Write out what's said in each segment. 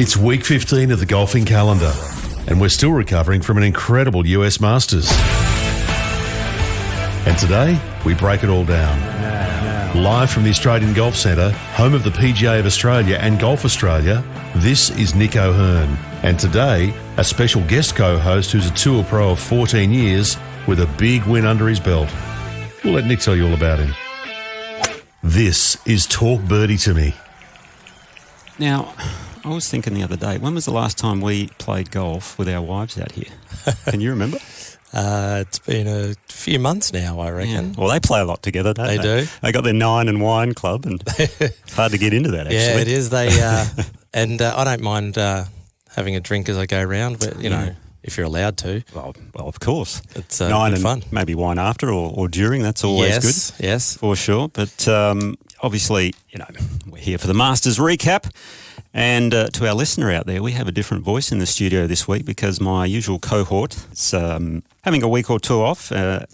It's week 15 of the golfing calendar, and we're still recovering from an incredible US Masters. And today, we break it all down. Live from the Australian Golf Centre, home of the PGA of Australia and Golf Australia, this is Nick O'Hearn. And today, a special guest co-host who's a Tour Pro of 14 years with a big win under his belt. We'll let Nick tell you all about him. This is Talk Birdie to Me. Now, I was thinking the other day, when was the last time we played golf with our wives out here? Can you remember? It's been a few months now, I reckon. Yeah. Well, they play a lot together, don't they? They do. They got their 9 and wine club, and it's hard to get into that, actually. Yeah, it is. They and I don't mind having a drink as I go around, but, you know, if you're allowed to. Well, of course. It's 9 and fun. Maybe wine after or during, that's always good. Yes. For sure. But obviously, you know, we're here for the Masters recap. And to our listener out there, we have a different voice in the studio this week because my usual cohort is having a week or two off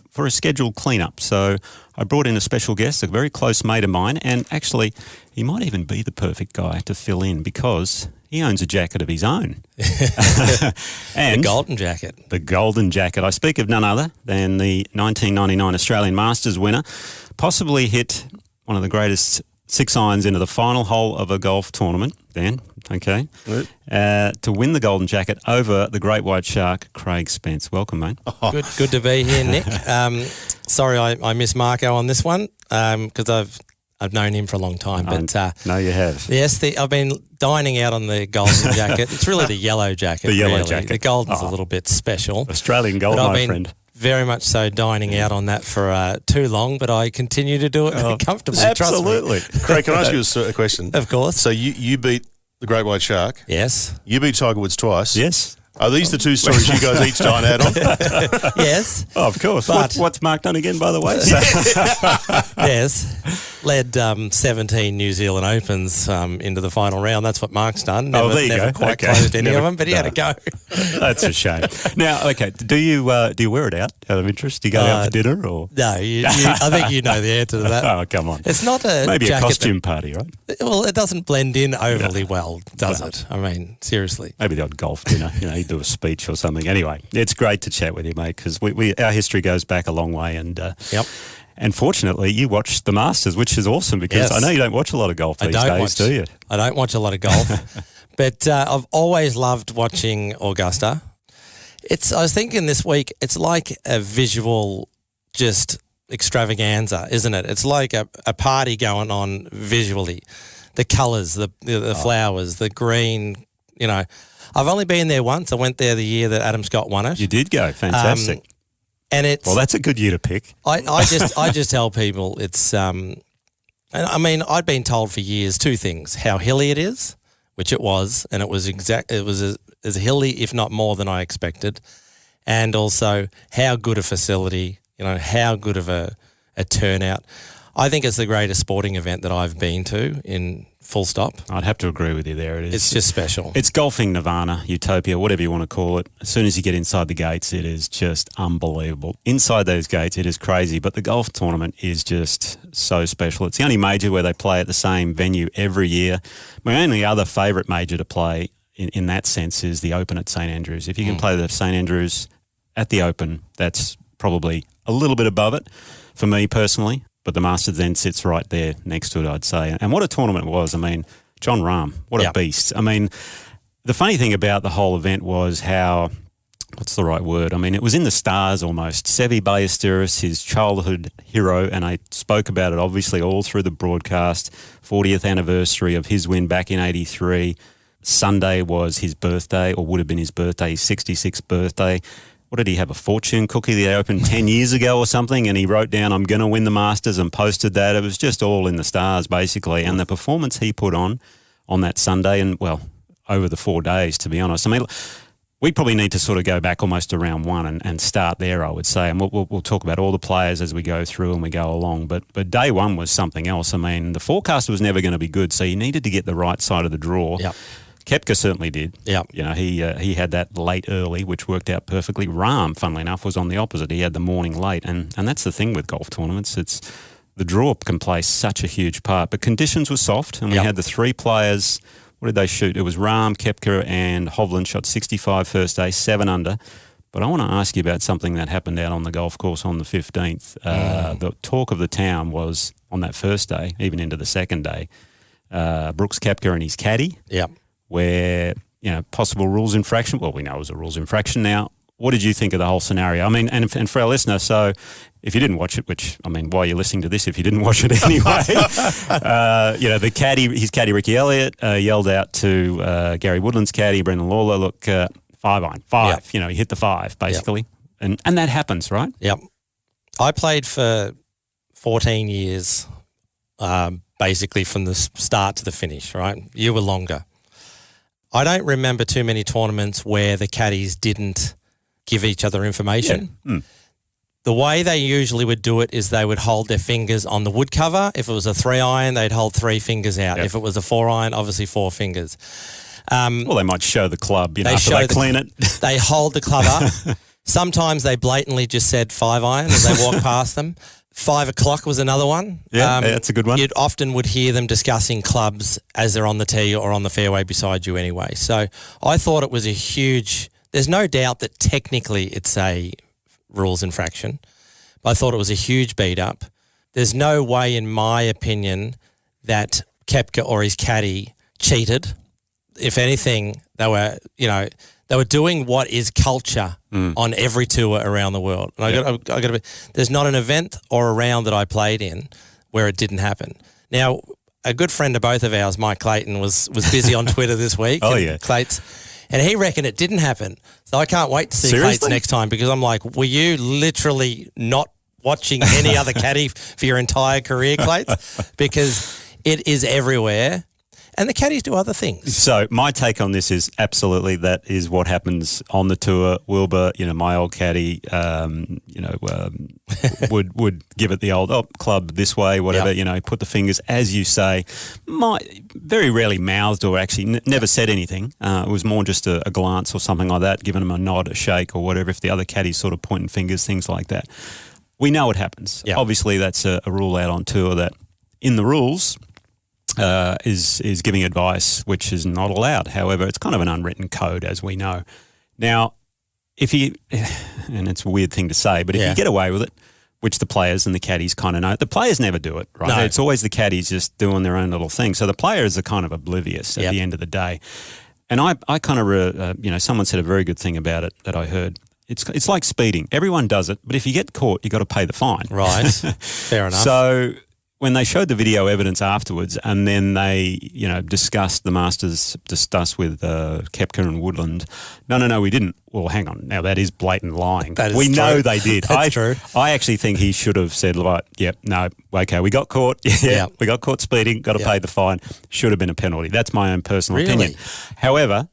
for a scheduled clean-up. So I brought in a special guest, a very close mate of mine, and actually he might even be the perfect guy to fill in because he owns a jacket of his own. And the golden jacket. The golden jacket. I speak of none other than the 1999 Australian Masters winner, possibly hit one of the greatest 6 irons into the final hole of a golf tournament, Dan, okay, to win the golden jacket over the great white shark, Craig Spence. Welcome, mate. Oh. Good to be here, Nick. Sorry I missed Marco on this one because I've known him for a long time. But no, you have. Yes, I've been dining out on the golden jacket. It's really the yellow jacket. The yellow really. jacket. The golden's a little bit special. Australian gold, my friend. Very much so dining out on that for too long, but I continue to do it very comfortably. Absolutely. Craig, can I ask you a question? Of course. So you beat the great white shark. Yes. You beat Tiger Woods twice. Yes. Are these the two stories you guys each dine out on? Yes. Oh, of course. But what's Mark done again, by the way? Yes. Led 17 New Zealand Opens into the final round. That's what Mark's done. Never quite closed any of them, but he had a go. That's a shame. Now, okay, do you wear it out of interest? Do you go out for dinner or? No, I think you know the answer to that. Oh, come on. It's not a maybe jacket a costume party, right? Well, it doesn't blend in overly well, does it? I mean, seriously. Maybe the odd golf dinner, you do a speech or something. Anyway, it's great to chat with you, mate, because our history goes back a long way. And and fortunately, you watched the Masters, which is awesome because I know you don't watch a lot of golf these days, do you? I don't watch a lot of golf, but I've always loved watching Augusta. I was thinking this week, it's like a visual just extravaganza, isn't it? It's like a party going on visually. The colours, the flowers, the green, I've only been there once. I went there the year that Adam Scott won it. You did go. Fantastic. And that's a good year to pick. I just tell people it's I mean, I'd been told for years two things: how hilly it is, which it was, and it was as hilly, if not more than I expected, and also how good a facility, how good of a turnout. I think it's the greatest sporting event that I've been to in full stop. I'd have to agree with you there. It is. It's just special. It's golfing nirvana, utopia, whatever you want to call it. As soon as you get inside the gates, it is just unbelievable. Inside those gates, it is crazy, but the golf tournament is just so special. It's the only major where they play at the same venue every year. My only other favourite major to play in that sense is the Open at St Andrews. If you can play the St Andrews at the Open, that's probably a little bit above it for me personally. But the Masters then sits right there next to it, I'd say. And what a tournament it was. I mean, Jon Rahm, what a beast. I mean, the funny thing about the whole event was how, what's the right word? I mean, it was in the stars almost. Seve Ballesteros, his childhood hero, and I spoke about it obviously all through the broadcast, 40th anniversary of his win back in 83. Sunday was his birthday, or would have been his birthday, his 66th birthday. What did he have, a fortune cookie they opened 10 years ago or something, and he wrote down, I'm going to win the Masters, and posted that. It was just all in the stars, basically. And the performance he put on that Sunday and, well, over the 4 days, to be honest. I mean, we probably need to sort of go back almost to round one and start there, I would say. And we'll talk about all the players as we go through and we go along. But day one was something else. I mean, the forecast was never going to be good, so you needed to get the right side of the draw. Yep. Koepka certainly did. Yeah, he had that late early, which worked out perfectly. Rahm, funnily enough, was on the opposite. He had the morning late, and that's the thing with golf tournaments. It's the draw can play such a huge part. But conditions were soft, and we had the three players what did they shoot? It was Rahm, Koepka and Hovland shot 65 first day, 7 under. But I want to ask you about something that happened out on the golf course on the 15th. The talk of the town was on that first day, even into the second day, Brooks Koepka and his caddie, where, possible rules infraction. Well, we know it was a rules infraction now. What did you think of the whole scenario? I mean, and for our listener, so if you didn't watch it, which, I mean, why are you listening to this if you didn't watch it anyway? The caddie, his caddie, Ricky Elliott, yelled out to Gary Woodland's caddie, Brendan Lawler, look, 5 iron, 5. He hit the 5, basically. And that happens, right? Yep. I played for 14 years, basically from the start to the finish, right? You were longer. I don't remember too many tournaments where the caddies didn't give each other information. The way they usually would do it is they would hold their fingers on the wood cover. If it was a 3 iron, they'd hold 3 fingers out. If it was a 4 iron, obviously 4 fingers. Well, they might show the club, after they clean it. They hold the club up. Sometimes they blatantly just said 5 iron as they walk past them. 5 o'clock was another one. That's a good one. You often would hear them discussing clubs as they're on the tee or on the fairway beside you anyway. So I thought it was a huge... There's no doubt that technically it's a rules infraction, but I thought it was a huge beat up. There's no way, in my opinion, that Koepka or his caddie cheated. If anything, they were doing what is culture on every tour around the world. And I got to be. There's not an event or a round that I played in where it didn't happen. Now, a good friend of both of ours, Mike Clayton, was busy on Twitter this week. Clates. And he reckoned it didn't happen. So I can't wait to see Clates next time, because I'm like, were you literally not watching any other caddy for your entire career, Clates? Because it is everywhere. And the caddies do other things. So my take on this is absolutely that is what happens on the tour. Wilbur, my old caddy, would give it the old club this way, whatever. Put the fingers, as you say. Very rarely mouthed or actually never said anything. It was more just a glance or something like that, giving them a nod, a shake or whatever. If the other caddies sort of pointing fingers, things like that. We know it happens. Yep. Obviously, that's a rule out on tour that in the rules. Is giving advice which is not allowed. However, it's kind of an unwritten code, as we know. Now, and it's a weird thing to say, but if you get away with it, which the players and the caddies kind of know, the players never do it, right? No. It's always the caddies just doing their own little thing. So the players are kind of oblivious at the end of the day. And I kind of, someone said a very good thing about it that I heard. It's like speeding. Everyone does it, but if you get caught, you got to pay the fine. Right. Fair enough. So when they showed the video evidence afterwards, and then they, the Masters discussed with Koepka and Woodland, no, we didn't. Well, hang on. Now, that is blatant lying. We know they did. That's true. I actually think he should have said, right, okay, we got caught. We got caught speeding, got to pay the fine. Should have been a penalty. That's my own personal opinion. However,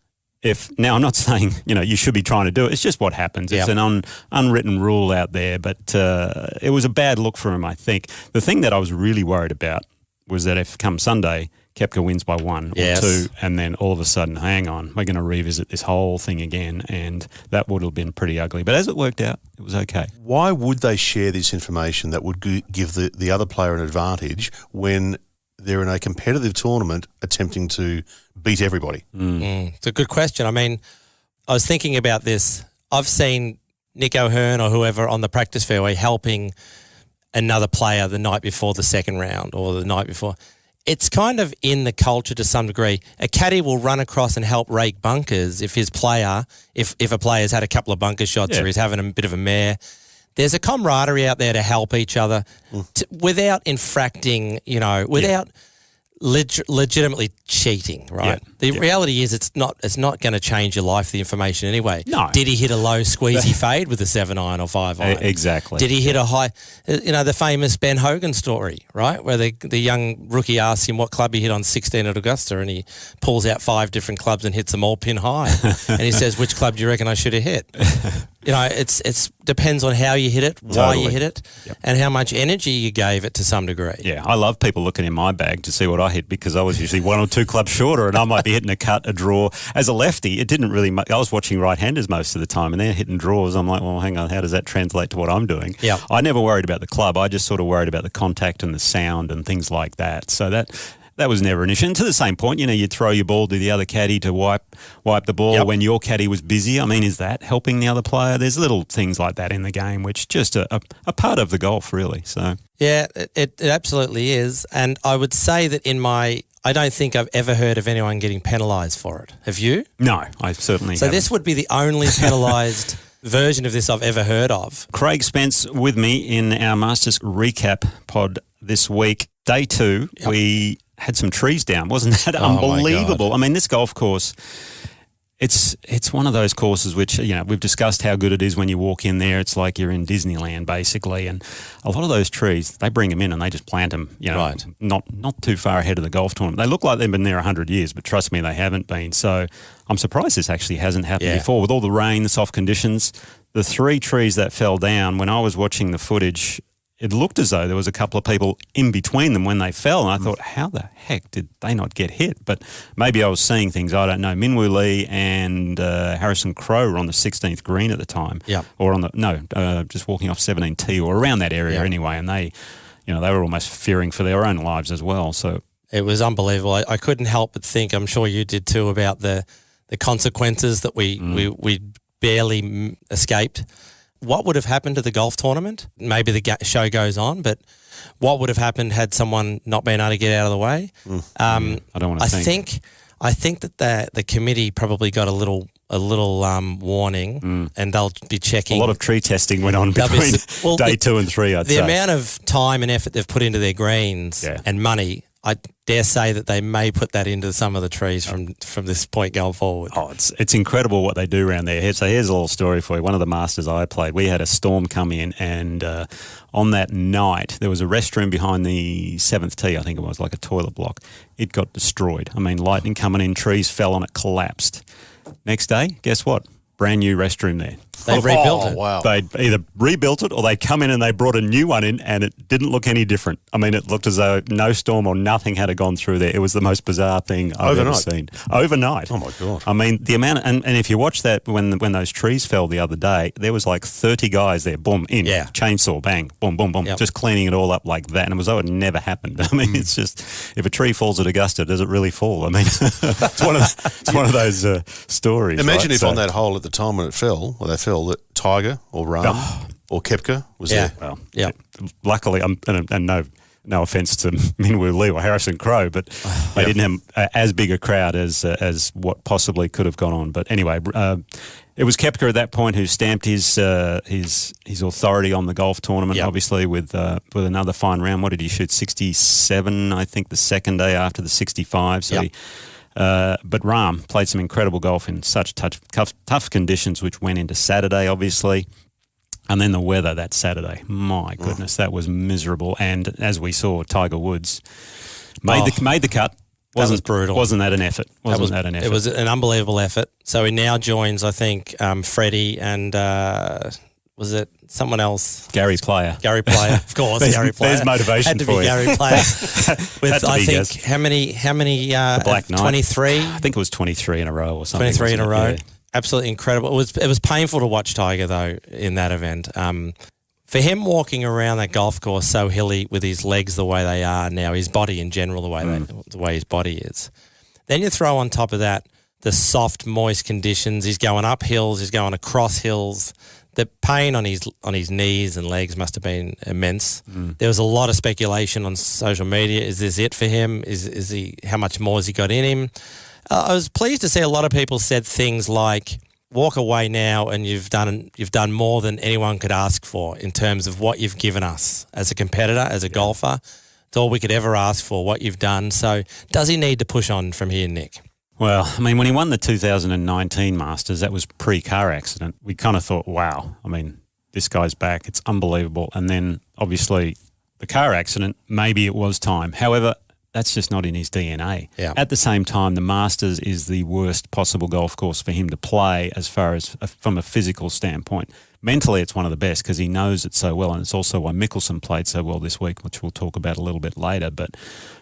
now I'm not saying, you should be trying to do it. It's just what happens. It's an unwritten rule out there, but it was a bad look for him, I think. The thing that I was really worried about was that if come Sunday, Koepka wins by 1 or 2, and then all of a sudden, hang on, we're going to revisit this whole thing again, and that would have been pretty ugly. But as it worked out, it was okay. Why would they share this information that would give the other player an advantage when they're in a competitive tournament attempting to beat everybody? It's a good question. I mean, I was thinking about this. I've seen Nick O'Hearn or whoever on the practice fairway helping another player the night before the second round or the night before. It's kind of in the culture to some degree. A caddy will run across and help rake bunkers if his player, if a player's had a couple of bunker shots or he's having a bit of a mare. There's a camaraderie out there to help each other without infracting, without legitimately cheating, right? The reality is it's not going to change your life, the information anyway. No. Did he hit a low squeezy fade with a 7 iron or 5 iron? Exactly. Did he hit a high, the famous Ben Hogan story, right? Where the young rookie asks him what club he hit on 16 at Augusta, and he pulls out 5 different clubs and hits them all pin high. And he says, which club do you reckon I should have hit? It's depends on how you hit it, why you hit it, and how much energy you gave it to some degree. Yeah, I love people looking in my bag to see what I hit, because I was usually 1 or 2 clubs shorter, and I might be hitting a cut, a draw. As a lefty, it didn't really I was watching right-handers most of the time, and they're hitting draws. I'm like, well, hang on, how does that translate to what I'm doing? I never worried about the club. I just sort of worried about the contact and the sound and things like that. So that... that was never an issue. And to the same point, you'd throw your ball to the other caddy to wipe the ball when your caddy was busy. I mean, is that helping the other player? There's little things like that in the game, which just a part of the golf, really. So yeah, it absolutely is. And I would say that I don't think I've ever heard of anyone getting penalised for it. Have you? No, I certainly haven't. This would be the only penalised version of this I've ever heard of. Craig Spence with me in our Masters recap pod this week. Day 2, we had some trees down. Wasn't that unbelievable? I mean, this golf course, it's one of those courses which, we've discussed how good it is when you walk in there. It's like you're in Disneyland, basically. And a lot of those trees, they bring them in and they just plant them, not too far ahead of the golf tournament. They look like they've been there 100 years, but trust me, they haven't been. So I'm surprised this actually hasn't happened before. With all the rain, the soft conditions, the 3 trees that fell down, when I was watching the footage, it looked as though there was a couple of people in between them when they fell, and I thought, how the heck did they not get hit? But maybe I was seeing things, I don't know. Minwoo Lee and Harrison Crow were on the 16th green at the time. Yeah. Or just walking off 17T or around that area anyway, and they were almost fearing for their own lives as well. So it was unbelievable. I couldn't help but think, I'm sure you did too, about the consequences that we barely escaped. What would have happened to the golf tournament? Maybe the show goes on, but what would have happened had someone not been able to get out of the way? I don't want to think. I think that the committee probably got a little warning, and they'll be checking. A lot of tree testing went on between day 2 and 3, I'd say. The amount of time and effort they've put into their greens and money, I dare say that they may put that into some of the trees from this point going forward. Oh, it's incredible what they do around there. So here's a little story for you. One of the Masters I played, we had a storm come in, and on that night there was a restroom behind the 7th tee, I think it was, like a toilet block. It got destroyed. I mean, lightning coming in, trees fell on it, collapsed. Next day, guess what? Brand new restroom there. They rebuilt it. Wow. They'd either rebuilt it or they'd come in and they brought a new one in, and it didn't look any different. I mean, it looked as though no storm or nothing had gone through there. It was the most bizarre thing I've ever seen. Overnight. Oh, my God. I mean, the amount, and if you watch that when those trees fell the other day, there was like 30 guys there, boom, in, chainsaw, bang, boom, boom, boom, just cleaning it all up like that. And it was though it never happened. I mean, it's just, if a tree falls at Augusta, does it really fall? I mean, it's one of those stories. Imagine if on that hole at the time when it fell, that Tiger or Rahm or Koepka was there. Well, luckily, and no offence to Minwoo Lee or Harrison Crow, but they didn't have as big a crowd as what possibly could have gone on. But anyway, it was Koepka at that point who stamped his authority on the golf tournament. Obviously, with another fine round. What did he shoot? 67, I think, the second day after the 65. So. But Rahm played some incredible golf in such tough conditions, which went into Saturday, obviously. And then the weather that Saturday, my goodness, that was miserable. And as we saw, Tiger Woods made the cut. That was brutal. Wasn't that an effort? It was an unbelievable effort. So he now joins, I think, Freddie and was it someone else? Gary Player. Gary Player, of course. Gary Player. There's motivation had to for be you. Gary Player. With I think how many? The Black Knight. 23. I think it was 23 in a row or something. 23 in a row. Yeah. Absolutely incredible. It was painful to watch Tiger though in that event. For him walking around that golf course so hilly with his legs the way they are now, his body in general the way his body is. Then you throw on top of that the soft, moist conditions. He's going up hills. He's going across hills. The pain on his knees and legs must have been immense. There was a lot of speculation on social media. Is this it for him? Is he? How much more has he got in him? I was pleased to see a lot of people said things like, "Walk away now, and you've done more than anyone could ask for in terms of what you've given us as a competitor, as a golfer. It's all we could ever ask for. What you've done." So, does he need to push on from here, Nick? Well, I mean, when he won the 2019 Masters, that was pre-car accident. We kind of thought, wow, I mean, this guy's back. It's unbelievable. And then, obviously, the car accident, maybe it was time. However, that's just not in his DNA. Yeah. At the same time, the Masters is the worst possible golf course for him to play as far as from a physical standpoint. Mentally, it's one of the best because he knows it so well, and it's also why Mickelson played so well this week, which we'll talk about a little bit later. But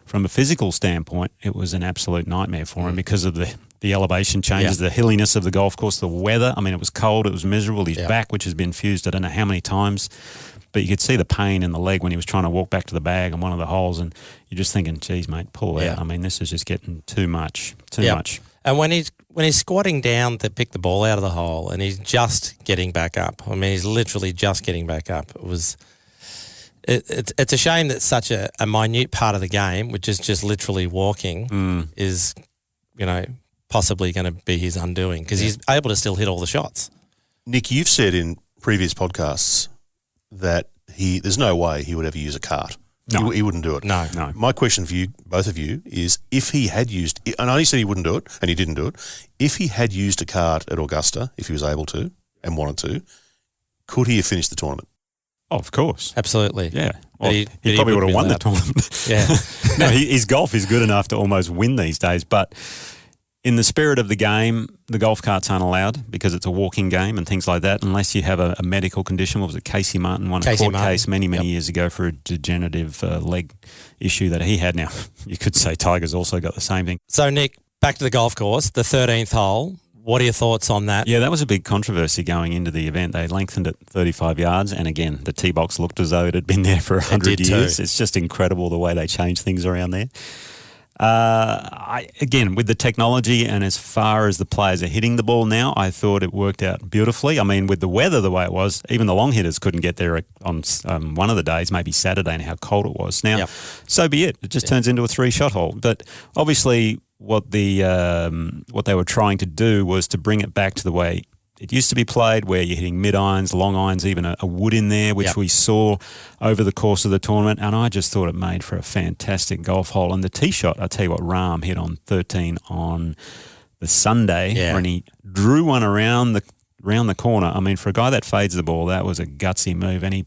from a physical standpoint, it was an absolute nightmare for him because of the elevation changes, the hilliness of the golf course, the weather. I mean, it was cold, it was miserable. His back, which has been fused I don't know how many times. but you could see the pain in the leg when he was trying to walk back to the bag on one of the holes, and you're just thinking, geez, mate, pull out. I mean, this is just getting too much. And when he's squatting down to pick the ball out of the hole and he's just getting back up, I mean, he's literally just getting back up. It's a shame that such a minute part of the game, which is just literally walking, is, possibly going to be his undoing because he's able to still hit all the shots. Nick, you've said in previous podcasts that there's no way he would ever use a cart. No. He wouldn't do it. No. My question for you, both of you, is if he had used, and I know he said he wouldn't do it, and he didn't do it, if he had used a cart at Augusta, if he was able to and wanted to, could he have finished the tournament? Oh, of course. Absolutely. Yeah. But Well, he probably would have won the tournament. Yeah. No, his golf is good enough to almost win these days, but in the spirit of the game, the golf carts aren't allowed because it's a walking game and things like that, unless you have a medical condition. What was it? Casey Martin won a court case many years ago for a degenerative leg issue that he had. Now, you could say Tiger's also got the same thing. So, Nick, back to the golf course, the 13th hole. What are your thoughts on that? Yeah, that was a big controversy going into the event. They lengthened it 35 yards, and again, the tee box looked as though it had been there for 100 years. It's just incredible the way they changed things around there. Again, with the technology and as far as the players are hitting the ball now, I thought it worked out beautifully. I mean, with the weather the way it was, even the long hitters couldn't get there on one of the days, maybe Saturday, and how cold it was. Now, so be it. It just turns into a 3-shot hole. But obviously what they were trying to do was to bring it back to the way it used to be played, where you're hitting mid-irons, long irons, even a wood in there, which we saw over the course of the tournament. And I just thought it made for a fantastic golf hole. And the tee shot, I tell you what, Rahm hit on 13 on the Sunday when he drew one around the corner. I mean, for a guy that fades the ball, that was a gutsy move. And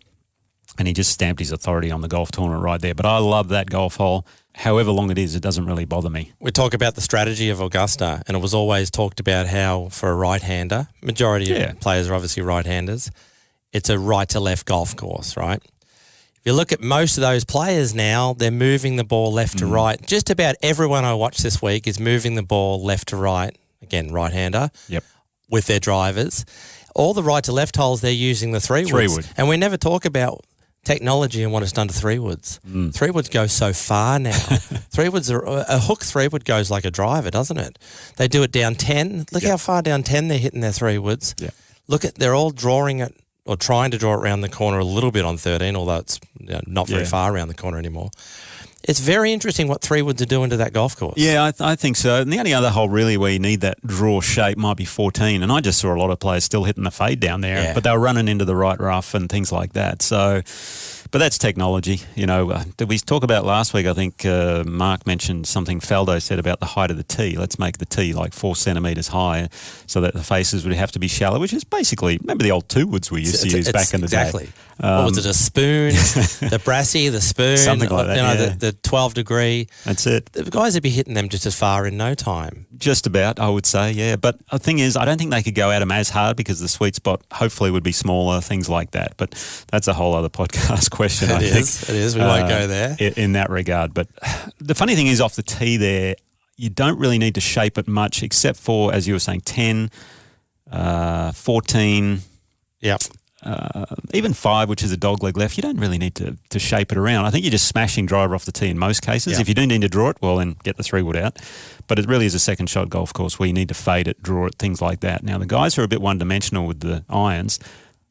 he just stamped his authority on the golf tournament right there. But I love that golf hole. However long it is, it doesn't really bother me. We talk about the strategy of Augusta, and it was always talked about how for a right-hander, majority of players are obviously right-handers, it's a right-to-left golf course, right? If you look at most of those players now, they're moving the ball left to right. Just about everyone I watched this week is moving the ball left to right, again, right-hander, with their drivers. All the right-to-left holes, they're using the three-wood. And we never talk about technology and what it's done to three-woods. Three-woods go so far now. A hook three-wood goes like a driver, doesn't it? They do it down 10. Look how far down 10 they're hitting their three-woods. They're all drawing it or trying to draw it around the corner a little bit on 13, although it's not very far around the corner anymore. It's very interesting what three-woods are doing to that golf course. Yeah, I think so. And the only other hole really where you need that draw shape might be 14. And I just saw a lot of players still hitting the fade down there, but they were running into the right rough and things like that. So, but that's technology. Did we talk about last week? I think Mark mentioned something Faldo said about the height of the tee. Let's make the tee like 4 centimetres high so that the faces would have to be shallow, which is basically, remember the old 2-woods we used to use back in the day? Exactly. What was it, a spoon, the brassy, the spoon? Something like that, the 12 degree. That's it. The guys would be hitting them just as far in no time. Just about, I would say, yeah. But the thing is, I don't think they could go at them as hard because the sweet spot hopefully would be smaller, things like that. But that's a whole other podcast question, I think. It is. We won't go there. In that regard. But the funny thing is, off the tee there, you don't really need to shape it much except for, as you were saying, 10, 14. Yep. Even 5, which is a dog leg left, you don't really need to shape it around. I think you're just smashing driver off the tee in most cases. Yep. If you do need to draw it, well, then get the 3-wood out. But it really is a second shot golf course where you need to fade it, draw it, things like that. Now, the guys who are a bit one-dimensional with the irons,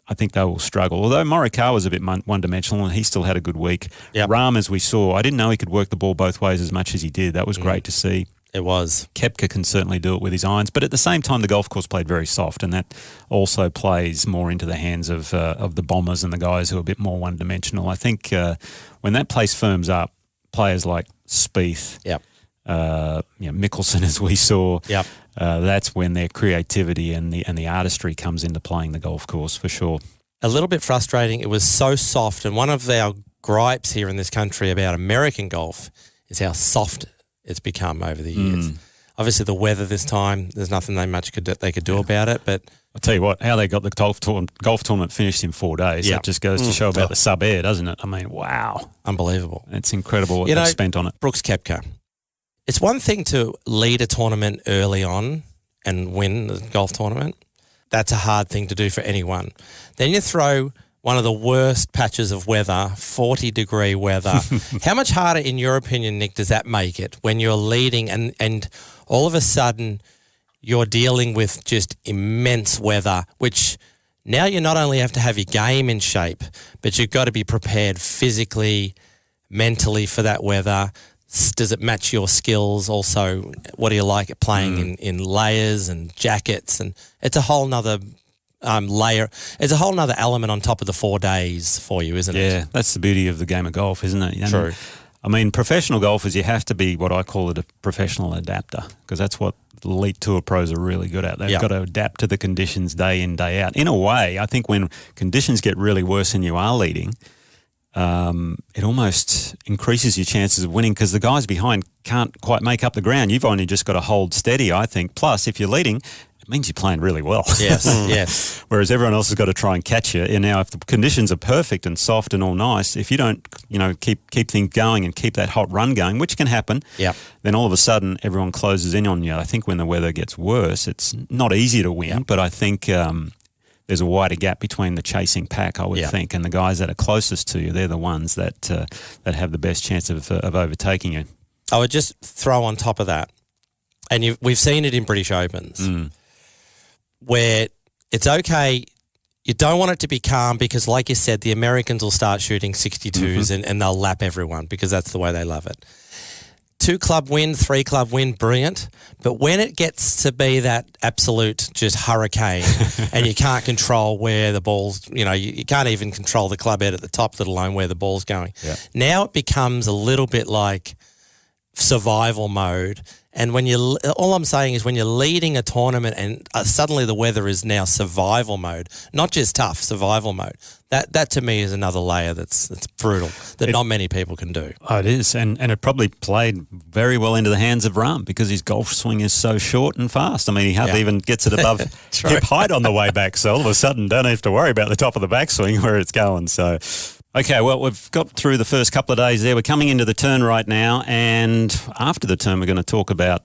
I think they will struggle. Although Morikawa was a bit one-dimensional and he still had a good week. Yep. Rahm, as we saw, I didn't know he could work the ball both ways as much as he did. That was great to see. It was. Koepka can certainly do it with his irons, but at the same time, the golf course played very soft, and that also plays more into the hands of the bombers and the guys who are a bit more one-dimensional. I think when that place firms up, players like Spieth, Mickelson, as we saw, that's when their creativity and the artistry comes into playing the golf course for sure. A little bit frustrating. It was so soft, and one of our gripes here in this country about American golf is how soft it's become over the years. Obviously, the weather this time, there's nothing they could do about it. But I'll tell you what, how they got the golf tournament finished in 4 days, that just goes to show about the sub-air, doesn't it? I mean, wow. Unbelievable. It's incredible what they've spent on it. Brooks Koepka. It's one thing to lead a tournament early on and win the golf tournament. That's a hard thing to do for anyone. Then you throw one of the worst patches of weather, 40-degree weather. How much harder, in your opinion, Nick, does that make it when you're leading and all of a sudden you're dealing with just immense weather, which now you not only have to have your game in shape, but you've got to be prepared physically, mentally for that weather. Does it match your skills? Also, what do you like at playing in layers and jackets? And it's a whole nother layer. It's a whole nother element on top of the 4 days for you, isn't it? Yeah, that's the beauty of the game of golf, isn't it? And, True. I mean, professional golfers, you have to be what I call it a professional adapter, because that's what elite tour pros are really good at. They've got to adapt to the conditions day in, day out. In a way, I think when conditions get really worse and you are leading, it almost increases your chances of winning because the guys behind can't quite make up the ground. You've only just got to hold steady, I think. Plus, if you're leading, it means you're playing really well. Yes, yes. Whereas everyone else has got to try and catch you. And now, if the conditions are perfect and soft and all nice, if you don't, keep things going and keep that hot run going, which can happen, then all of a sudden everyone closes in on you. I think when the weather gets worse, it's not easy to win, but I think there's a wider gap between the chasing pack, I would think, and the guys that are closest to you. They're the ones that have the best chance of overtaking you. I would just throw on top of that, and we've seen it in British Opens, where it's okay. You don't want it to be calm because, like you said, the Americans will start shooting 62s and they'll lap everyone because that's the way they love it. 2-club win, 3-club win, brilliant. But when it gets to be that absolute just hurricane and you can't control where the ball's, you can't even control the club head at the top, let alone where the ball's going. Yeah. Now it becomes a little bit like survival mode. And all I'm saying is when you're leading a tournament and suddenly the weather is now survival mode, not just tough, survival mode. That to me is another layer that's brutal that not many people can do. Oh, it is, and it probably played very well into the hands of Rahm because his golf swing is so short and fast. I mean, he hardly even gets it above hip height on the way back, so all of a sudden don't have to worry about the top of the backswing where it's going. So, okay, well, we've got through the first couple of days there. We're coming into the turn right now, and after the turn we're going to talk about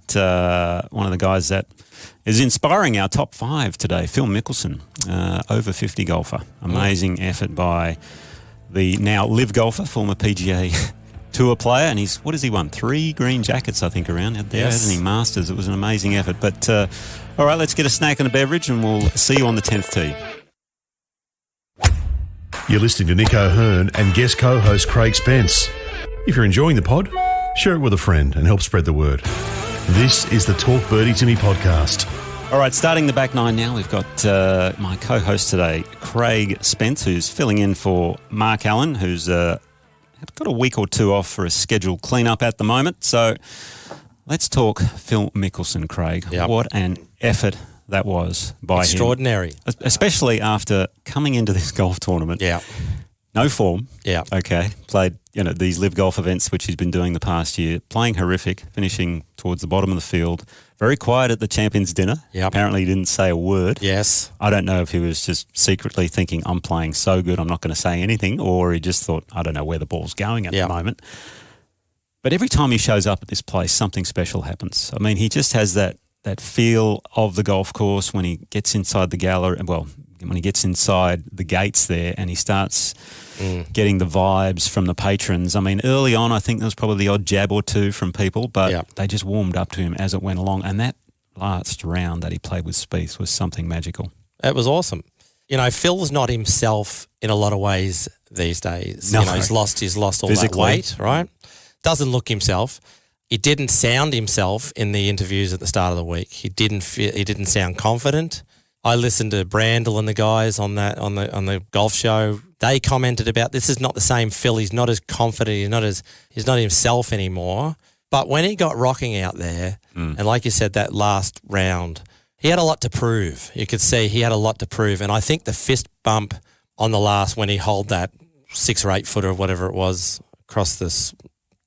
one of the guys that is inspiring our top 5 today, Phil Mickelson, over 50 golfer. Amazing effort by the now live golfer, former PGA Tour player, and what has he won? 3 green jackets, I think, around there, hasn't he? Masters. It was an amazing effort. But, all right, let's get a snack and a beverage, and we'll see you on the 10th tee. You're listening to Nick O'Hearn and guest co-host Craig Spence. If you're enjoying the pod, share it with a friend and help spread the word. This is the Talk Birdie to Me podcast. All right, starting the back nine now, we've got my co-host today, Craig Spence, who's filling in for Mark Allen, who's got a week or 2 off for a scheduled clean-up at the moment. So let's talk Phil Mickelson, Craig. Yep. What an effort that was by extraordinary. him. Especially after coming into this golf tournament. Yeah. No form. Yeah. Okay. Played, these live golf events, which he's been doing the past year. Playing horrific, finishing towards the bottom of the field. Very quiet at the Champions Dinner. Yep. Apparently he didn't say a word. Yes. I don't know if he was just secretly thinking, I'm playing so good, I'm not going to say anything, or he just thought, I don't know where the ball's going at the moment. But every time he shows up at this place, something special happens. I mean, he just has that feel of the golf course when he gets inside the gallery, when he gets inside the gates there and he starts getting the vibes from the patrons. I mean, early on, I think there was probably the odd jab or 2 from people, but they just warmed up to him as it went along. And that last round that he played with Spieth was something magical. It was awesome. Phil's not himself in a lot of ways these days. No. He's lost all Physically. that weight, right? Doesn't look himself. He didn't sound himself in the interviews at the start of the week. He didn't sound confident. I listened to Brandel and the guys on the golf show. They commented about this is not the same Phil. He's not as confident. He's not himself anymore. But when he got rocking out there, and like you said, that last round, he had a lot to prove. You could see he had a lot to prove. And I think the fist bump on the last when he held that 6 or 8 footer or whatever it was across this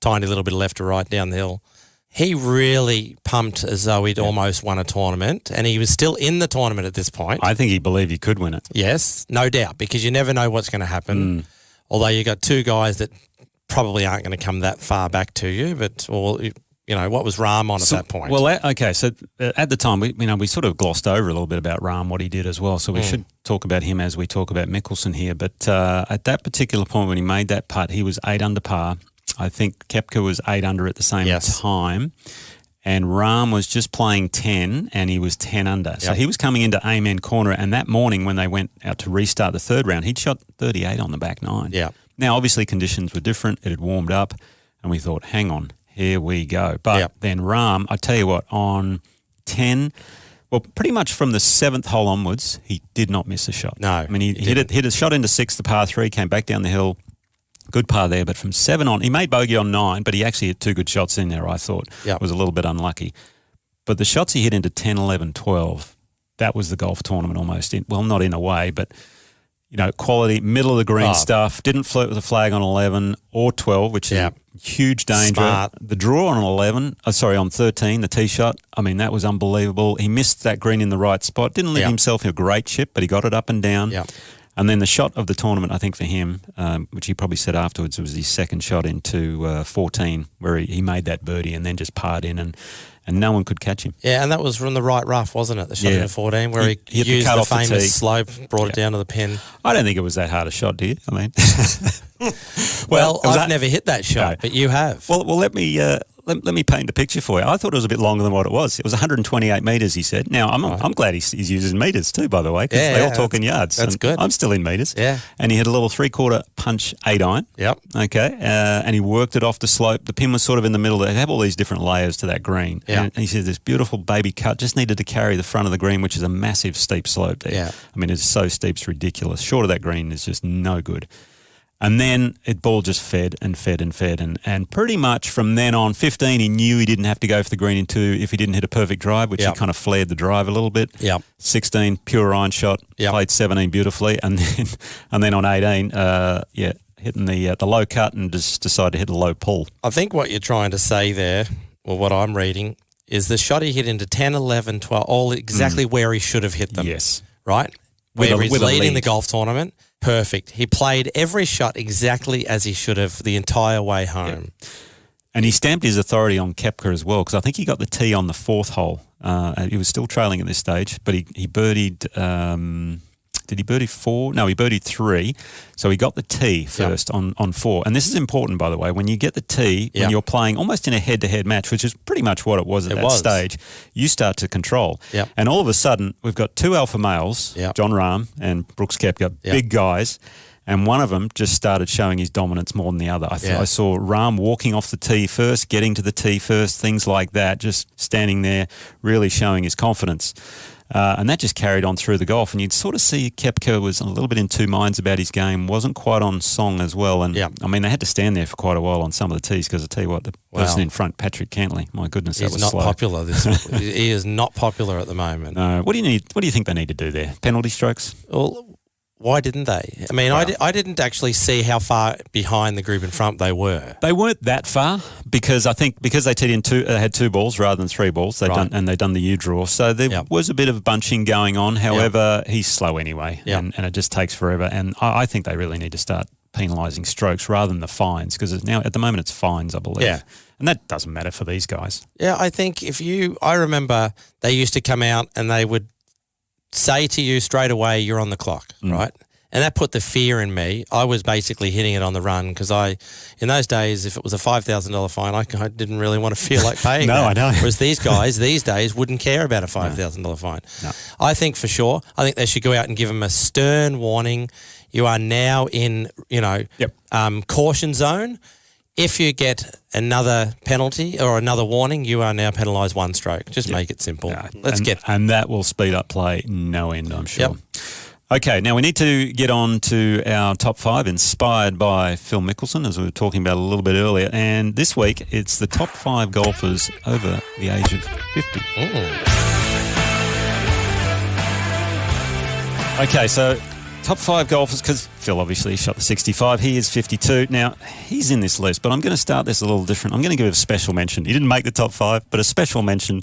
tiny little bit of left to right down the hill, he really pumped as though he'd almost won a tournament, and he was still in the tournament at this point. I think he believed he could win it. Yes, no doubt, because you never know what's going to happen. Although you got 2 guys that probably aren't going to come that far back to you, but what was Rahm on at that point? Well, so at the time, we sort of glossed over a little bit about Rahm, what he did as well. So we should talk about him as we talk about Mickelson here. But at that particular point when he made that putt, he was 8 under par. I think Koepka was 8 under at the same time. And Rahm was just playing 10 and he was 10 under. So he was coming into Amen corner, and that morning when they went out to restart the third round, he'd shot 38 on the back 9. Yeah. Now, obviously conditions were different. It had warmed up and we thought, hang on, here we go. But then Rahm, I tell you what, on 10, well, pretty much from the 7th hole onwards, he did not miss a shot. No. I mean, he hit a shot into 6th, the par 3, came back down the hill. Good par there, but from 7 on, he made bogey on 9, but he actually hit 2 good shots in there, I thought. Was a little bit unlucky. But the shots he hit into 10, 11, 12, that was the golf tournament almost. Not in a way, but, quality, middle of the green stuff. Didn't flirt with the flag on 11 or 12, which is a huge danger. Smart. The draw on on 13, the tee shot, I mean, that was unbelievable. He missed that green in the right spot. Didn't leave himself a great chip, but he got it up and down. Yeah. And then the shot of the tournament, I think for him, which he probably said afterwards, was his second shot into 14, where he made that birdie and then just parred in, and no one could catch him. Yeah, and that was from the right rough, wasn't it? The shot into 14, where he used the famous slope, brought it down to the pin. I don't think it was that hard a shot, do you? I mean, well, I've never hit that shot, but you have. Well, let me paint a picture for you. I thought it was a bit longer than what it was. It was 128 metres, he said. Now, I'm glad he's using metres too, by the way, because they all talk in yards. That's good. I'm still in metres. Yeah. And he had a little 3/4 punch 8-iron. Yep. Okay. And he worked it off the slope. The pin was sort of in the middle. They have all these different layers to that green. Yeah. And he said this beautiful baby cut just needed to carry the front of the green, which is a massive steep slope there. Yeah. I mean, it's so steep, it's ridiculous. Short of that green is just no good. And then ball just fed and fed and fed. And pretty much from then on, 15, he knew he didn't have to go for the green in 2 if he didn't hit a perfect drive, which he kind of flared the drive a little bit. Yep. 16, pure iron shot. Yep. Played 17 beautifully. And then on 18, hitting the low cut and just decided to hit a low pull. I think what you're trying to say there, or what I'm reading, is the shot he hit into 10, 11, 12, all exactly where he should have hit them. Yes. Right? Where he's with a leading lead. the golf tournament. Perfect. He played every shot exactly as he should have the entire way home. Yeah. And he stamped his authority on Koepka as well, because I think he got the tee on the 4th hole. He was still trailing at this stage, but he birdied. Did he birdie 4? No, he birdied 3. So he got the tee first on 4. And this is important, by the way. When you get the tee, when you're playing almost in a head-to-head match, which is pretty much what it was at that stage, you start to control. Yep. And all of a sudden, we've got 2 alpha males, Jon Rahm and Brooks Koepka, big guys, and one of them just started showing his dominance more than the other. I saw Rahm walking off the tee first, getting to the tee first, things like that, just standing there, really showing his confidence. And that just carried on through the golf. And you'd sort of see Koepka was a little bit in 2 minds about his game, wasn't quite on song as well. And, I mean, they had to stand there for quite a while on some of the tees because I tell you what, the person in front, Patrick Cantley, my goodness, that was slow. He's not popular. He is not popular at the moment. What do you think they need to do there? Penalty strokes? Well, why didn't they? I mean, I didn't actually see how far behind the group in front they were. They weren't that far because I think because they teed in had 2 balls rather than 3 balls, they'd done the U draw. So there was a bit of bunching going on. However, he's slow anyway, and it just takes forever. And I think they really need to start penalising strokes rather than the fines, because now at the moment it's fines, I believe. Yeah. And that doesn't matter for these guys. Yeah, I think I remember they used to come out and they would say to you straight away, you're on the clock, right? And that put the fear in me. I was basically hitting it on the run because in those days, if it was a $5,000 fine, I didn't really want to feel like paying that. I know. Whereas these guys these days wouldn't care about a $5,000 fine. No. I think for sure, I think they should go out and give them a stern warning. You are now in, caution zone. If you get another penalty or another warning, you are now penalised 1 stroke. Just make it simple. Yeah. And that will speed up play no end, I'm sure. Yep. Okay, now we need to get on to our top 5 inspired by Phil Mickelson, as we were talking about a little bit earlier. And this week, it's the top 5 golfers over the age of 50. Okay, so top 5 golfers, because Phil obviously shot the 65. He is 52. Now, he's in this list, but I'm going to start this a little different. I'm going to give a special mention. He didn't make the top 5, but a special mention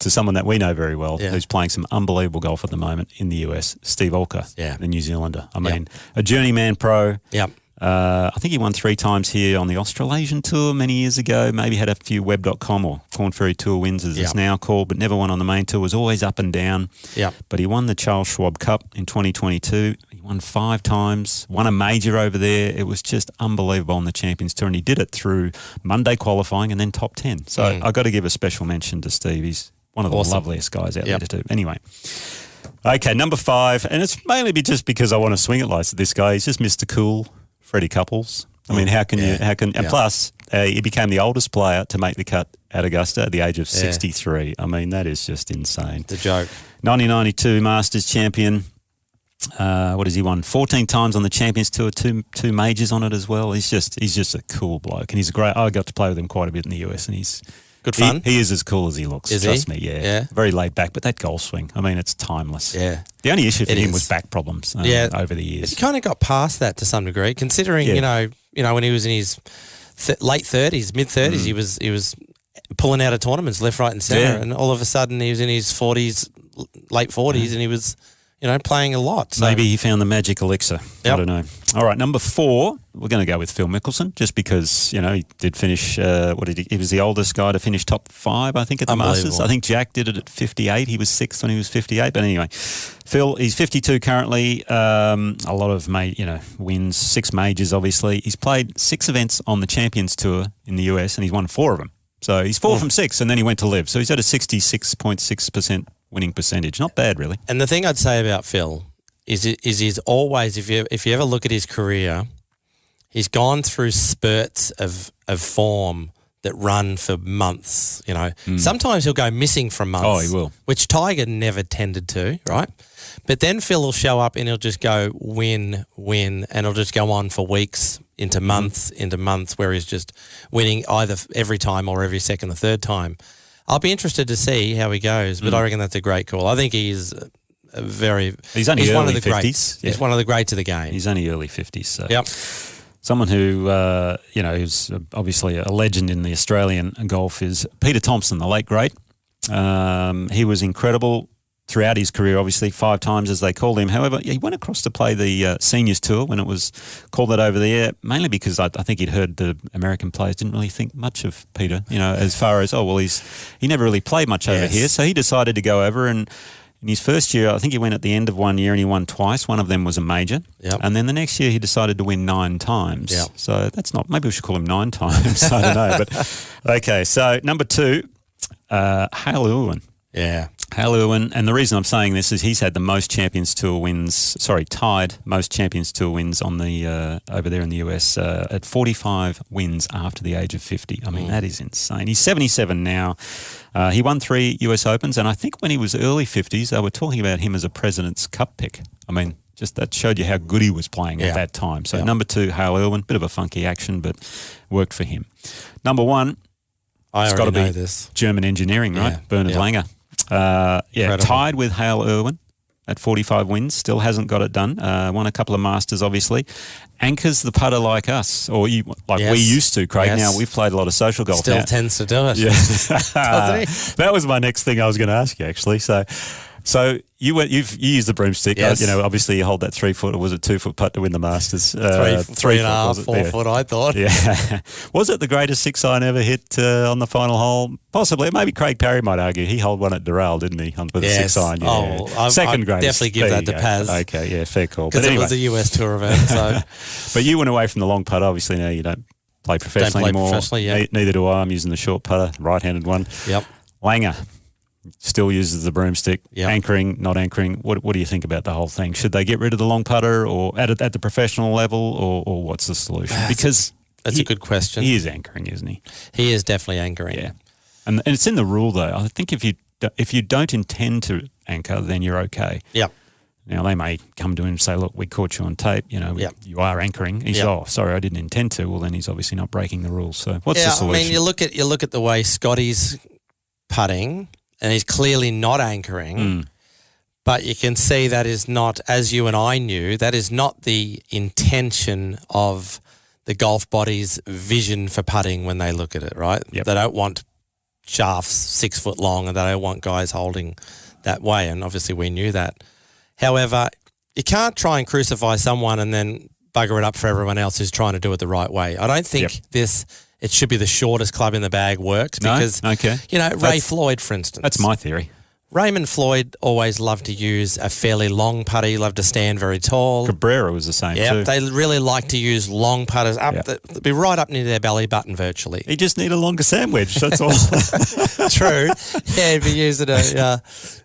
to someone that we know very well, who's playing some unbelievable golf at the moment in the US, Steve Alker, the New Zealander. I mean, a journeyman pro. Yep. I think he won 3 times here on the Australasian Tour many years ago. Maybe had a few Web.com or Corn Ferry Tour wins, as it's now called, but never won on the main tour. Was always up and down. Yeah. But he won the Charles Schwab Cup in 2022. He won 5 times, won a major over there. It was just unbelievable on the Champions Tour, and he did it through Monday qualifying and then top 10. So I got to give a special mention to Steve. He's one of the loveliest guys out there to do. Anyway. Okay, number 5, and it's mainly just because I want to swing it like this guy. He's just Mr. Cool, Freddie Couples. I mean, and plus, he became the oldest player to make the cut at Augusta at the age of 63. I mean, that is just insane. The joke. 1992 Masters champion. What has he won? 14 times on the Champions Tour, two majors on it as well. He's just a cool bloke, and he's a great. I got to play with him quite a bit in the US, and he's good fun. He is as cool as he looks. Trust me, yeah. Very laid back, but that golf swing, I mean, it's timeless. Yeah. The only issue for him was back problems over the years. He kind of got past that to some degree, considering you know when he was in his late 30s, mid 30s, he was pulling out of tournaments left, right, and centre, and all of a sudden he was in his 40s, late 40s, and he was playing a lot. So. Maybe he found the magic elixir. I don't know. All right, number 4, we're going to go with Phil Mickelson, just because, he did finish, he was the oldest guy to finish top 5, I think, at the Masters. I think Jack did it at 58. He was 6th when he was 58. But anyway, Phil, he's 52 currently. A lot of, wins, 6 majors, obviously. He's played 6 events on the Champions Tour in the US, and he's won 4 of them. So he's 4 from 6, and then he went to live. So he's at a 66.6% winning percentage. Not bad, really. And the thing I'd say about Phil is he's always, if you ever look at his career, he's gone through spurts of form that run for months. Sometimes he'll go missing for months. Oh, he will. Which Tiger never tended to, right? But then Phil will show up and he'll just go win, and he'll just go on for weeks into months, where he's just winning either every time or every second or third time. I'll be interested to see how he goes, but I reckon that's a great call. I think he's He's only early one of the 50s. Greats. He's one of the greats of the game. He's only early 50s. So. Yep. Someone who, who's obviously a legend in the Australian golf is Peter Thompson, the late great. He was incredible throughout his career, obviously 5 times as they called him. However, he went across to play the Seniors Tour when it was called that over there, mainly because I think he'd heard the American players didn't really think much of Peter, as far as, he never really played much over here. So he decided to go over, and in his first year, I think he went at the end of one year and he won twice. One of them was a major. Yep. And then the next year he decided to win 9 times. Yep. So that's not, maybe we should call him 9 times. I don't know. But okay, so number 2, Hale Irwin. Yeah. Hale Irwin, and the reason I'm saying this is he's had the most Champions Tour wins, tied most Champions Tour wins on the over there in the US at 45 wins after the age of 50. I mean, that is insane. He's 77 now. He won 3 US Opens, and I think when he was early 50s, they were talking about him as a President's Cup pick. I mean, just that showed you how good he was playing at that time. So number 2, Hale Irwin, bit of a funky action, but worked for him. Number 1, I it's got to already be know this. German engineering, right? Yeah. Bernhard Langer. Tied with Hale Irwin at 45 wins. Still hasn't got it done. Won a couple of Masters, obviously. Anchors the putter like us, or we used to, Craig. Yes. Now, we've played a lot of social golf. Still tends to do it. Yeah. Doesn't he? That was my next thing I was going to ask you, actually. So you used the broomstick. Yes. Obviously you hold that 3 foot, or was it 2 foot putt to win the Masters? 3 and a half, 4 foot, I thought. Yeah. Was it the greatest 6-iron ever hit on the final hole? Possibly. Maybe Craig Parry might argue. He held one at Doral, didn't he? With a 6-iron. Yeah. Second I'd greatest. definitely give that to Paz. Okay, yeah, fair call. Because it was a US Tour event. So. But you went away from the long putt. Obviously now you don't play professionally anymore. Neither do I. I'm using the short putter, right-handed one. Yep. Langer still uses the broomstick. Yep. Anchoring, not anchoring. What do you think about the whole thing? Should they get rid of the long putter, or at the professional level, or what's the solution? Because that's a good question. He is anchoring, isn't he? He is definitely anchoring. Yeah, and it's in the rule though. I think if you don't intend to anchor, then you're okay. Yep. Now they may come to him and say, "Look, we caught you on tape. You are anchoring." He says, sorry, I didn't intend to." Well, then he's obviously not breaking the rules. So what's the solution? I mean, you look at the way Scotty's putting. And he's clearly not anchoring, but you can see that is not, as you and I knew, that is not the intention of the golf body's vision for putting when they look at it, right? Yep. They don't want shafts 6 foot long, and they don't want guys holding that way, and obviously we knew that. However, you can't try and crucify someone and then bugger it up for everyone else who's trying to do it the right way. I don't think it should be the shortest club in the bag works because, Ray Floyd, for instance. That's my theory. Raymond Floyd always loved to use a fairly long putter. He loved to stand very tall. Cabrera was the same too. They really like to use long putters be right up near their belly button virtually. He just need a longer sandwich, that's all. True. Yeah, he'd be using a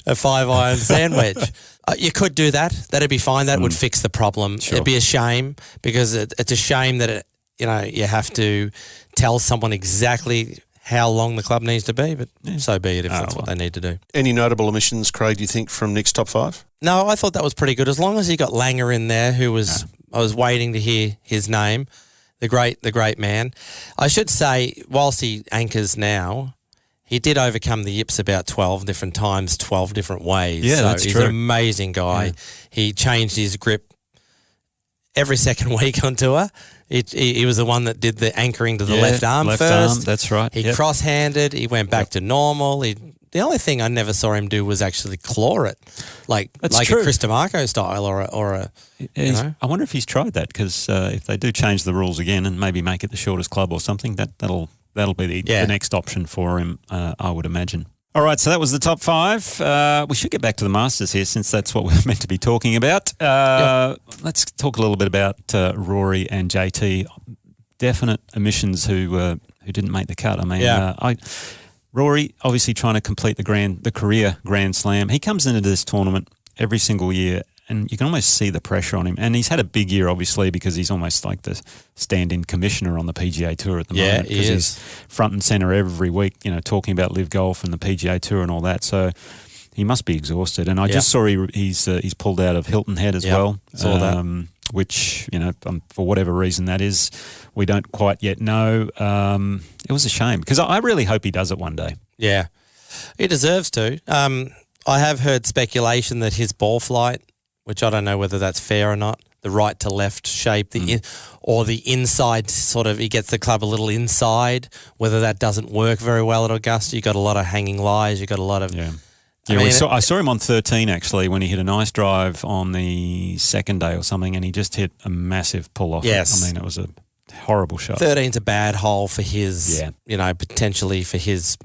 5-iron sandwich. You could do that. That'd be fine. That would fix the problem. Sure. It'd be a shame because it's a shame that, you have to tell someone exactly how long the club needs to be, but so be it if that's what they need to do. Any notable omissions, Craig, do you think, from Nick's top 5? No, I thought that was pretty good. As long as he got Langer in there, I was waiting to hear his name, the great man. I should say, whilst he anchors now, he did overcome the yips about 12 different times, 12 different ways. Yeah, so he's true. an amazing guy. Yeah. He changed his grip every second week on tour. He was the one that did the anchoring to the left arm first. Arm, that's right. He cross-handed. He went back to normal. The only thing I never saw him do was actually claw it, like a Chris DeMarco style or a. I wonder if he's tried that because if they do change the rules again and maybe make it the shortest club or something, that'll be the next option for him. I would imagine. All right, so that was the top 5. We should get back to the Masters here since that's what we're meant to be talking about. Let's talk a little bit about Rory and JT. Definite omissions who didn't make the cut. I mean, Rory obviously trying to complete the career Grand Slam. He comes into this tournament every single year and you can almost see the pressure on him. And he's had a big year, obviously, because he's almost like the stand-in commissioner on the PGA Tour at the moment. Yeah, he is. He's front and centre every week, talking about Live Golf and the PGA Tour and all that. So he must be exhausted. And I just saw he's pulled out of Hilton Head as well. Saw that. Which, for whatever reason that is, we don't quite yet know. It was a shame because I really hope he does it one day. Yeah, he deserves to. I have heard speculation that his ball flight, which I don't know whether that's fair or not, the right to left shape, or the inside sort of, he gets the club a little inside, whether that doesn't work very well at Augusta. You've got a lot of hanging lies. You've got a lot of... Yeah. I saw him on 13 actually when he hit a nice drive on the second day or something and he just hit a massive pull off. Yes. I mean, it was a horrible shot. 13's a bad hole for his, potentially for his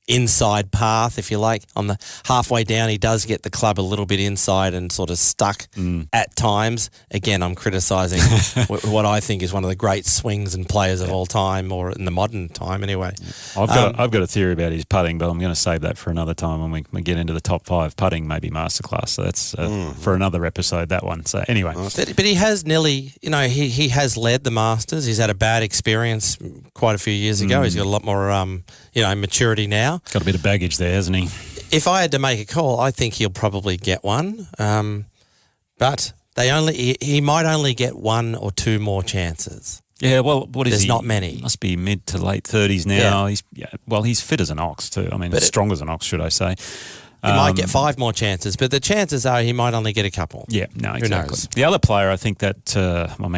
inside path, if you like. On the halfway down, he does get the club a little bit inside and sort of stuck at times. Again, I'm criticising what I think is one of the great swings and players of all time, or in the modern time anyway. I've got a theory about his putting, but I'm going to save that for another time when we get into the top 5 putting, maybe masterclass. So that's for another episode, that one. So anyway. But he has nearly, he has led the Masters. He's had a bad experience quite a few years ago. He's got a lot more, maturity now. Got a bit of baggage there, hasn't he? If I had to make a call, I think he'll probably get one. But he might only get 1 or 2 more chances. Yeah, well, what is There's he? not many. Must be mid to late 30s now. Yeah. He's fit as an ox too. I mean, strong as an ox, should I say. He might get 5 more chances, but the chances are he might only get a couple. Yeah, no, exactly. Who knows? The other player, I think that,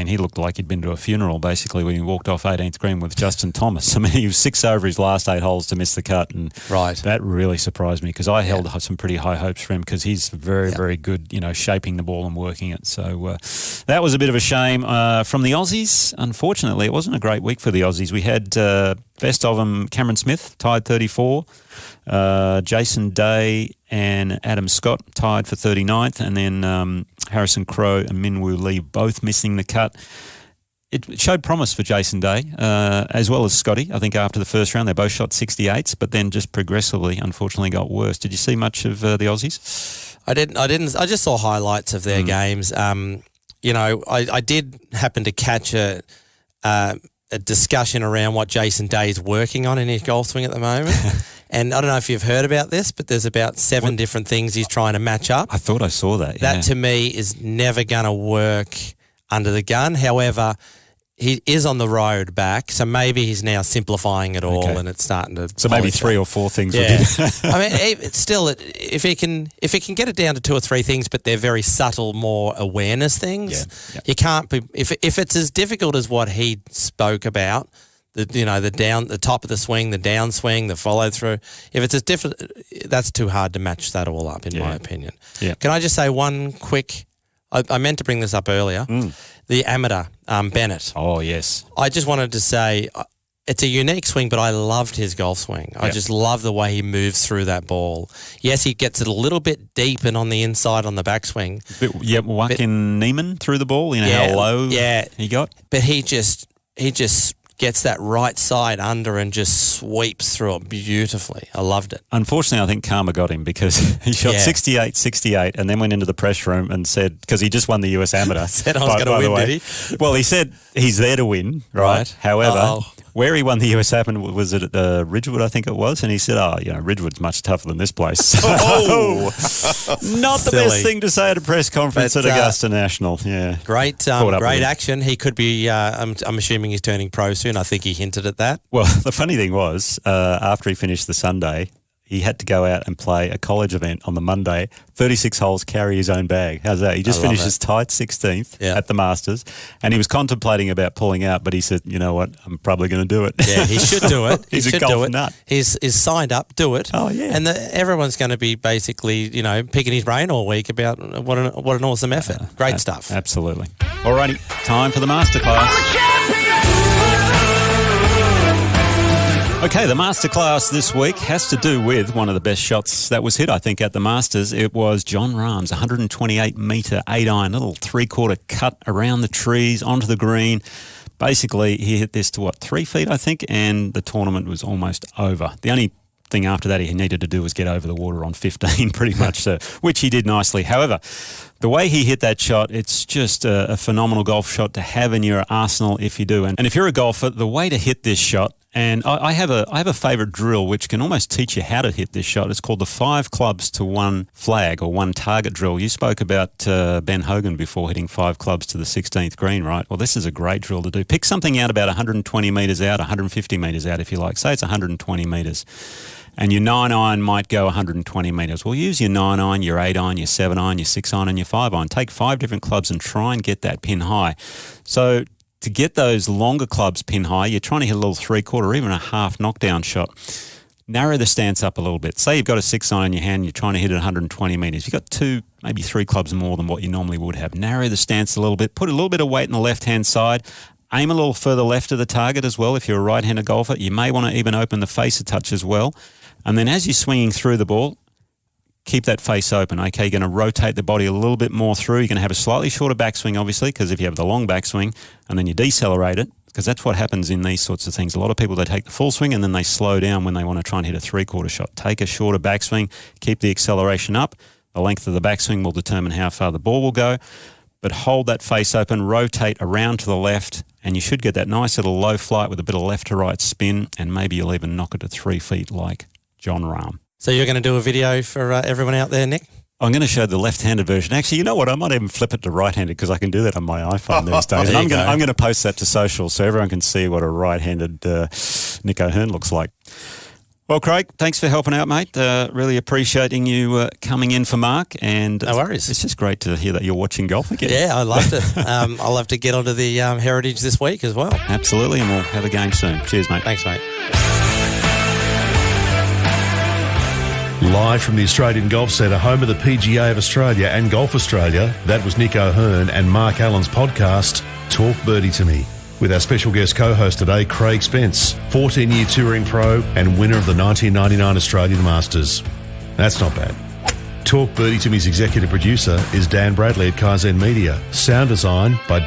he looked like he'd been to a funeral basically when he walked off 18th green with Justin Thomas. I mean, he was 6 over his last 8 holes to miss the cut, and that really surprised me because I held some pretty high hopes for him because he's very, very good, shaping the ball and working it. So that was a bit of a shame. From the Aussies, unfortunately, it wasn't a great week for the Aussies. We had best of them, Cameron Smith, tied 34. Jason Day and Adam Scott tied for 39th, and then Harrison Crow and Minwoo Lee both missing the cut. It showed promise for Jason Day as well as Scotty. I think after the first round they both shot 68s, but then just progressively, unfortunately, got worse. Did you see much of the Aussies? I didn't. I just saw highlights of their games. I did happen to catch a discussion around what Jason Day's working on in his golf swing at the moment. And I don't know if you've heard about this, but there's about 7 different things he's trying to match up. I thought I saw that. Yeah. That to me is never going to work under the gun. However, he is on the road back, so maybe he's now simplifying it all and it's starting to. So maybe 3 or 4 things. Yeah. I mean, it's still, if he can get it down to 2 or 3 things, but they're very subtle, more awareness things. You can't be if it's as difficult as what he spoke about. The top of the swing, the downswing, the follow through. If it's as different, that's too hard to match that all up, in my opinion. Yeah. Can I just say one quick I meant to bring this up earlier. The amateur, Bennett. Oh, yes. I just wanted to say it's a unique swing, but I loved his golf swing. I just love the way he moves through that ball. Yes, he gets it a little bit deep and on the inside on the backswing. Joaquin Neiman threw the ball, how low he got? But he just gets that right side under and just sweeps through it beautifully. I loved it. Unfortunately, I think karma got him because he shot 68, and then went into the press room and said, because he just won the US Amateur. Said I was going to win, did he? Well, he said he's there to win, right? However, where he won the US Open was at Ridgewood, I think it was, and he said, Ridgewood's much tougher than this place. Not the best thing to say at a press conference at Augusta National. Yeah, great action. He could be. I'm assuming he's turning pro soon. I think he hinted at that. Well, the funny thing was, after he finished the Sunday, he had to go out and play a college event on the Monday, 36 holes, carry his own bag. How's that? He just finished his tight 16th at the Masters, and he was contemplating about pulling out, but he said, you know what, I'm probably going to do it. Yeah, he should do it. He's a golf nut. He's signed up, do it. Oh, yeah. And everyone's going to be basically, picking his brain all week about what an awesome effort. Great stuff. Absolutely. Alrighty, time for the masterclass. Okay, the masterclass this week has to do with one of the best shots that was hit, I think, at the Masters. It was Jon Rahm's 128-metre 8-iron, little three-quarter cut around the trees, onto the green. Basically, he hit this to, 3 feet, I think, and the tournament was almost over. The only thing after that he needed to do was get over the water on 15, pretty much, so, which he did nicely. However, the way he hit that shot, it's just a phenomenal golf shot to have in your arsenal if you do. And if you're a golfer, the way to hit this shot, and I have a favourite drill which can almost teach you how to hit this shot. It's called the 5 clubs to 1 flag or 1 target drill. You spoke about Ben Hogan before hitting 5 clubs to the 16th green, right? Well, this is a great drill to do. Pick something out about 120 metres out, 150 metres out if you like. Say it's 120 metres. And your 9-iron might go 120 metres. Well, use your 9-iron, your 8-iron, your 7-iron, your 6-iron and your 5-iron. Take 5 different clubs and try and get that pin high. So to get those longer clubs pin high, you're trying to hit a little three-quarter or even a half knockdown shot. Narrow the stance up a little bit. Say you've got a 6-iron in your hand and you're trying to hit it 120 metres. You've got 2, maybe 3 clubs more than what you normally would have. Narrow the stance a little bit. Put a little bit of weight on the left-hand side. Aim a little further left of the target as well if you're a right-handed golfer. You may want to even open the face a touch as well. And then as you're swinging through the ball, keep that face open, okay? You're going to rotate the body a little bit more through. You're going to have a slightly shorter backswing, obviously, because if you have the long backswing and then you decelerate it, because that's what happens in these sorts of things. A lot of people, they take the full swing and then they slow down when they want to try and hit a three-quarter shot. Take a shorter backswing, keep the acceleration up. The length of the backswing will determine how far the ball will go. But hold that face open, rotate around to the left, and you should get that nice little low flight with a bit of left to right spin, and maybe you'll even knock it to 3 feet like Jon Rahm. So you're going to do a video for everyone out there, Nick? I'm going to show the left-handed version. Actually, you know what? I might even flip it to right-handed because I can do that on my iPhone these days. And I'm going to post that to social so everyone can see what a right-handed Nick O'Hearn looks like. Well, Craig, thanks for helping out, mate. Really appreciating you coming in for Mark. And no worries. It's just great to hear that you're watching golf again. Yeah, I loved it. I'll have to get onto the Heritage this week as well. Absolutely, and we'll have a game soon. Cheers, mate. Thanks, mate. Live from the Australian Golf Centre, home of the PGA of Australia and Golf Australia, that was Nick O'Hearn and Mark Allen's podcast, Talk Birdie to Me, with our special guest co-host today, Craig Spence, 14-year touring pro and winner of the 1999 Australian Masters. That's not bad. Talk Birdie to Me's executive producer is Dan Bradley at Kaizen Media. Sound design by